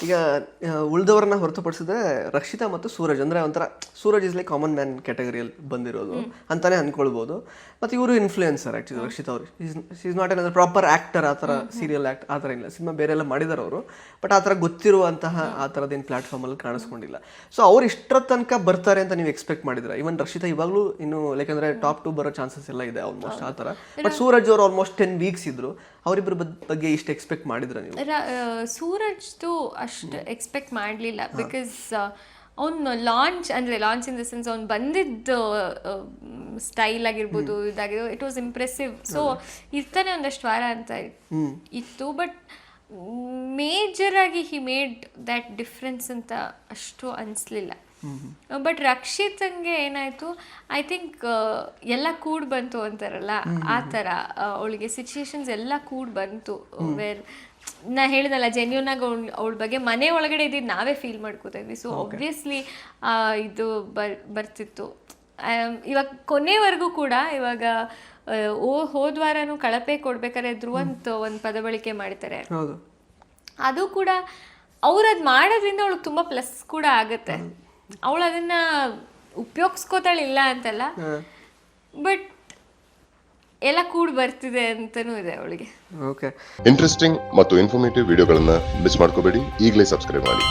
ಈಗ ಉಳಿದವರನ್ನ ಹೊರತುಪಡಿಸಿದ್ರೆ ರಕ್ಷಿತಾ ಮತ್ತು ಸೂರಜ್ ಅಂದರೆ ಒಂಥರ Suraj is like common man ಕ್ಯಾಟಗರಿಯಲ್ಲಿ ಬಂದಿರೋದು ಅಂತಾನೆ ಅನ್ಕೊಳ್ಬೋದು. ಮತ್ತು ಇವರು ಇನ್ಫ್ಲೂಯೆನ್ಸರ್ ಆ್ಯಕ್ಚುಲಿ ರಕ್ಷಿತಾ ಅವರು. ಈಸ್ ನಾಟ್ ಏನಂದ್ರೆ ಪ್ರಾಪರ್ ಆ್ಯಕ್ಟರ್, ಆ ಥರ ಸೀರಿಯಲ್ ಆ್ಯಕ್ಟ್ ಆ ಥರ ಇಲ್ಲ. ಸಿನಿಮಾ ಬೇರೆ ಎಲ್ಲ ಮಾಡಿದಾರೆ ಅವರು, ಬಟ್ ಆ ಥರ ಗೊತ್ತಿರುವಂತಹ ಆ ಥರದ್ದೇನು ಪ್ಲಾಟ್ಫಾರ್ಮಲ್ಲಿ ಕಾಣಿಸ್ಕೊಂಡಿಲ್ಲ. ಸೊ ಅವ್ರು ಇಷ್ಟರ ತನಕ ಬರ್ತಾರೆ ಅಂತ ನೀವು ಎಕ್ಸ್ಪೆಕ್ಟ್ ಮಾಡಿದ್ರೆ? ಇವನ್ ರಕ್ಷಿತಾ ಇವಾಗಲೂ ಇನ್ನು ಯಾಕಂದ್ರೆ ಟಾಪ್ 2 ಬರೋ ಚಾನ್ಸಸ್ ಎಲ್ಲ ಇದೆ ಆಲ್ಮೋಸ್ಟ್ ಆ ಥರ. ಬಟ್ ಸೂರಜ್ ಅವರು ಆಲ್ಮೋಸ್ಟ್ 10 ವೀಕ್ಸ್ ಇದ್ರು. ಅವರಿಬ್ಬರ ಬಗ್ಗೆ ಇಷ್ಟು ಎಕ್ಸ್ಪೆಕ್ಟ್ ಮಾಡಿದ್ರೆ ನೀವು? ಸೂರಜ್ದು ಅಷ್ಟು ಎಕ್ಸ್ಪೆಕ್ಟ್ ಮಾಡಲಿಲ್ಲ. ಬಿಕಾಸ್ ಅವ್ನು ಲಾಂಚ್ ಇನ್ ದ ಸೆನ್ಸ್ ಅವ್ನು ಬಂದಿದ್ದು ಸ್ಟೈಲ್ ಆಗಿರ್ಬೋದು, ಇದಾಗಿರ್ಬೋದು, ಇಟ್ ವಾಸ್ ಇಂಪ್ರೆಸಿವ್. ಸೊ ಇರ್ತಾನೆ ಒಂದಷ್ಟು ವಾರ ಅಂತ ಇತ್ತು. ಬಟ್ ಮೇಜರ್ ಆಗಿ ಹಿ ಮೇಡ್ ದ್ಯಾಟ್ ಡಿಫ್ರೆನ್ಸ್ ಅಂತ ಅಷ್ಟು ಅನಿಸ್ಲಿಲ್ಲ. ಬಟ್ ರಕ್ಷಿತಂಗೆ ಏನಾಯಿತು, ಐ ಥಿಂಕ್ ಎಲ್ಲ ಕೂಡ್ ಬಂತು ಅಂತಾರಲ್ಲ ಆ ಥರ ಅವಳಿಗೆ ಸಿಚುಯೇಷನ್ಸ್ ಎಲ್ಲ ಕೂಡ್ ಬಂತು. ವೇರ್ ನಾ ಹೇಳಿದಲ್ಲ, ಜೆನ್ಯೂನ್ ಆಗಿ ಅವಳ ಬಗ್ಗೆ ಮನೆ ಒಳಗಡೆ ಇದ್ದಿದ್ದು ನಾವೇ ಫೀಲ್ ಮಾಡ್ಕೋತಾ ಇದ್ವಿ. ಸೊ ಆಬ್ವಿಯಸ್ಲಿ ಇದು ಬರ್ತಿತ್ತು. ಇವಾಗ ಕೊನೆವರೆಗೂ ಕೂಡ ಇವಾಗ ಹೋದ್ವಾರನೂ ಕಳಪೆ ಕೊಡ್ಬೇಕಾದ್ರೆ ಧ್ರುವಂತ ಒಂದು ಪದ ಬಳಕೆ ಮಾಡ್ತಾರೆ. ಅದು ಕೂಡ ಅವ್ರು ಅದು ಮಾಡೋದ್ರಿಂದ ಅವಳಿಗೆ ತುಂಬ ಪ್ಲಸ್ ಕೂಡ ಆಗುತ್ತೆ. ಅವಳು ಅದನ್ನ ಉಪಯೋಗಿಸ್ಕೋತಾಳಿಲ್ಲ ಅಂತಲ್ಲ, ಬಟ್ ಎಲ್ಲ ಕೂಡ್ ಬರ್ತಿದೆ ಅಂತನೂ ಇದೆ ಅವಳಿಗೆ. ಇಂಟ್ರೆಸ್ಟಿಂಗ್ ಮತ್ತು ಇನ್ಫಾರ್ಮೇಟಿವ್ ವಿಡಿಯೋಗಳನ್ನ ಮಿಸ್ ಮಾಡ್ಕೋಬೇಡಿ. ಈಗಲೇ ಸಬ್ಸ್ಕ್ರೈಬ್ ಮಾಡಿ.